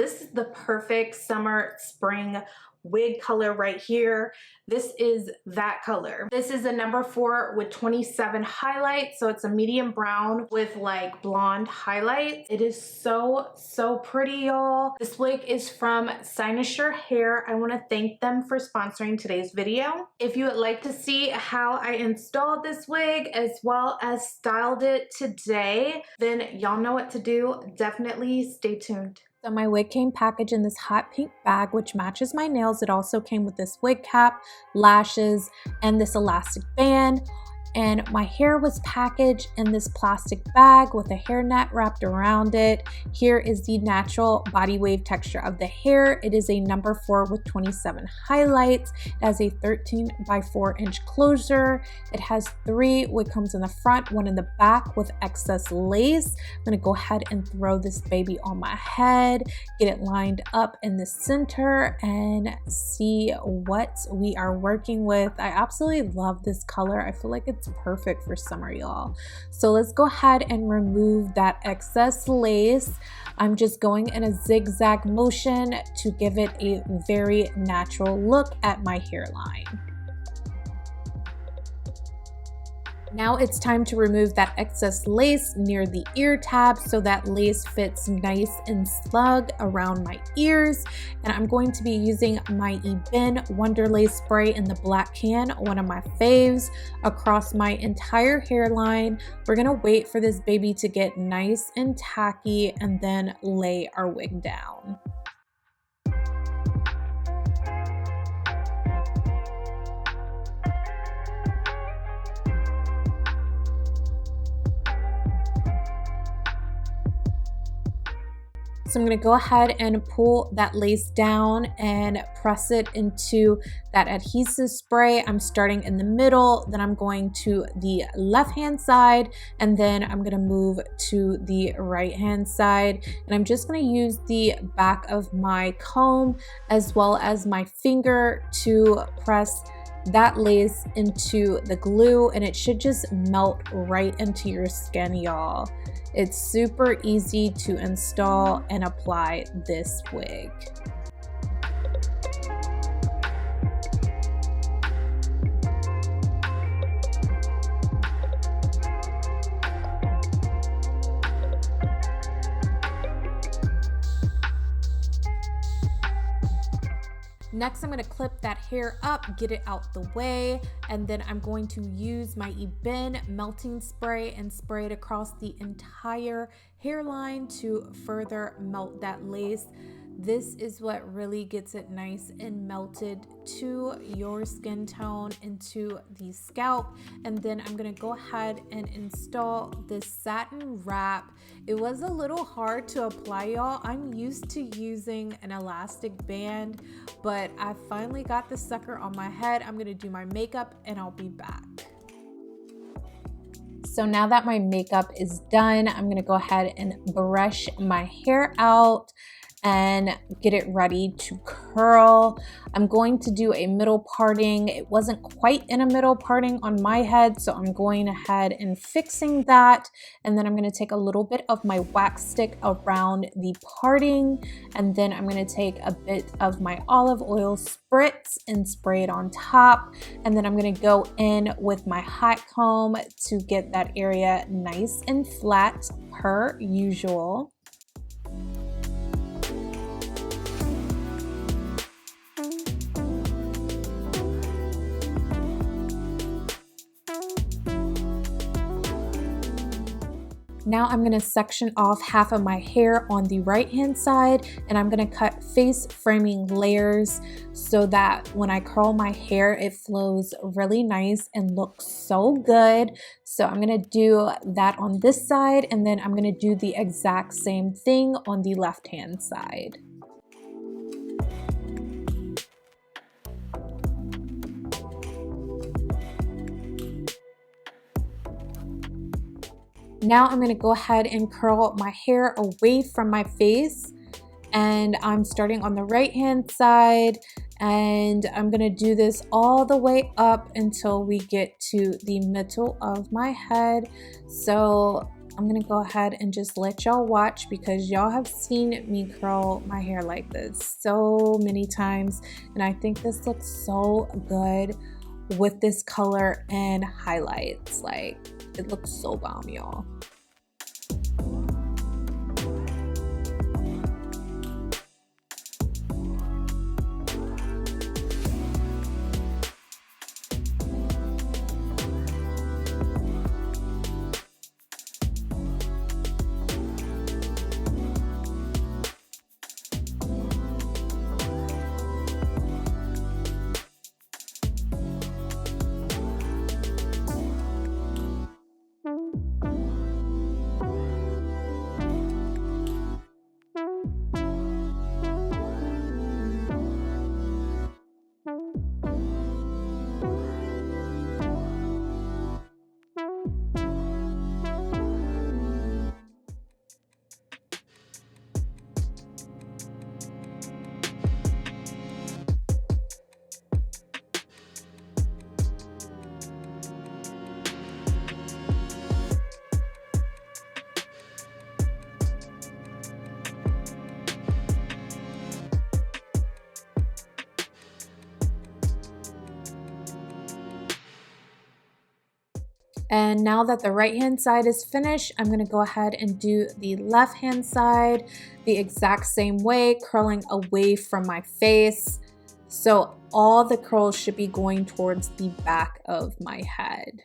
this is the perfect summer, spring wig color right here. This is that color. This is a number 4 with 27 highlights. So it's a medium brown with like blonde highlights. It is so pretty, y'all. This wig is from Cynosure Hair. I want to thank them for sponsoring today's video. If you would like to see how I installed this wig as well as styled it today, then y'all know what to do. Definitely stay tuned. So my wig came packaged in this hot pink bag, which matches my nails. It also came with this wig cap, lashes, and this elastic band. And my hair was packaged in this plastic bag with a hair net wrapped around it. Here is the natural body wave texture of the hair. It is a number 4 with 27 highlights. It has a 13 by 4 inch closure. It has 3 wig combs in the front, 1 in the back with excess lace. I'm gonna go ahead and throw this baby on my head, get it lined up in the center, and see what we are working with. I absolutely love this color. I feel like it's perfect for summer, y'all. So let's go ahead and remove that excess lace. I'm just going in a zigzag motion to give it a very natural look at my hairline. Now it's time to remove that excess lace near the ear tab so that lace fits nice and snug around my ears. And I'm going to be using my Ebin Wonder Lace spray in the black can, one of my faves, across my entire hairline. We're gonna wait for this baby to get nice and tacky and then lay our wig down. So I'm going to go ahead and pull that lace down and press it into that adhesive spray. I'm starting in the middle, then I'm going to the left hand side, and then I'm going to move to the right hand side. And I'm just going to use the back of my comb as well as my finger to press that lace into the glue, and it should just melt right into your skin, y'all. It's super easy to install and apply this wig. Next, I'm going to clip that hair up, get it out the way, and then I'm going to use my Ebin melting spray and spray it across the entire hairline to further melt that lace. This is what really gets it nice and melted to your skin tone, into the scalp. And then I'm gonna go ahead and install this satin wrap. It was a little hard to apply, y'all. I'm used to using an elastic band, but I finally got this sucker on my head. I'm gonna do my makeup and I'll be back. So now that my makeup is done, I'm gonna go ahead and brush my hair out and get it ready to curl. I'm going to do a middle parting. It wasn't quite in a middle parting on my head, so I'm going ahead and fixing that. And then I'm going to take a little bit of my wax stick around the parting, and then I'm going to take a bit of my olive oil spritz and spray it on top. And then I'm going to go in with my hot comb to get that area nice and flat per usual. Now I'm going to section off half of my hair on the right hand side, and I'm going to cut face framing layers so that when I curl my hair, it flows really nice and looks so good. So I'm going to do that on this side, and then I'm going to do the exact same thing on the left hand side. Now I'm going to go ahead and curl my hair away from my face, and I'm starting on the right hand side, and I'm going to do this all the way up until we get to the middle of my head. So I'm gonna go ahead and just let y'all watch because y'all have seen me curl my hair like this so many times, and I think this looks so good with this color and highlights. Like, it looks so bomb, y'all. And now that the right hand side is finished, I'm gonna go ahead and do the left hand side the exact same way, curling away from my face. So all the curls should be going towards the back of my head.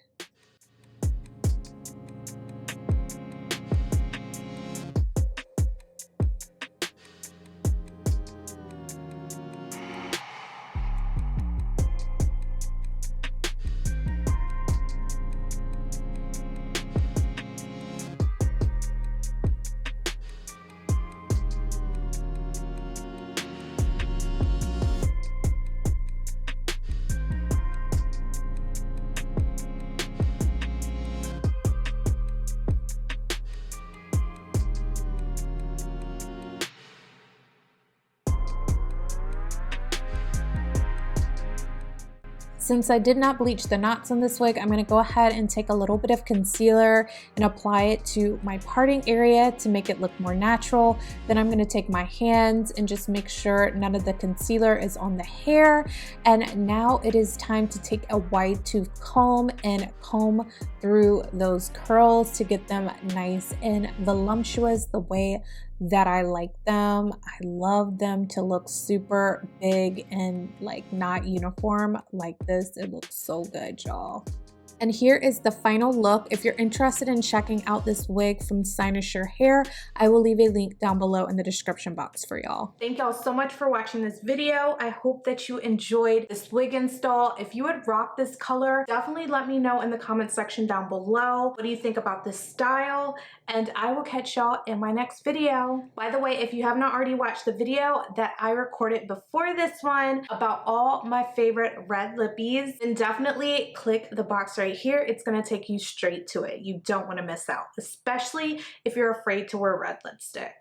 Since I did not bleach the knots on this wig, I'm going to go ahead and take a little bit of concealer and apply it to my parting area to make it look more natural. Then I'm going to take my hands and just make sure none of the concealer is on the hair. And now it is time to take a wide tooth comb and comb through those curls to get them nice and voluptuous the way that I like them. I love them to look super big and like not uniform like this. It looks so good, y'all. And here is the final look. If you're interested in checking out this wig from Cynosure Hair, I will leave a link down below in the description box for y'all. Thank y'all so much for watching this video. I hope that you enjoyed this wig install. If you would rock this color, definitely let me know in the comment section down below. What do you think about this style? And I will catch y'all in my next video. By the way, if you have not already watched the video that I recorded before this one about all my favorite red lippies, then definitely click the box right here. It's gonna take you straight to it. You don't wanna miss out, especially if you're afraid to wear red lipstick.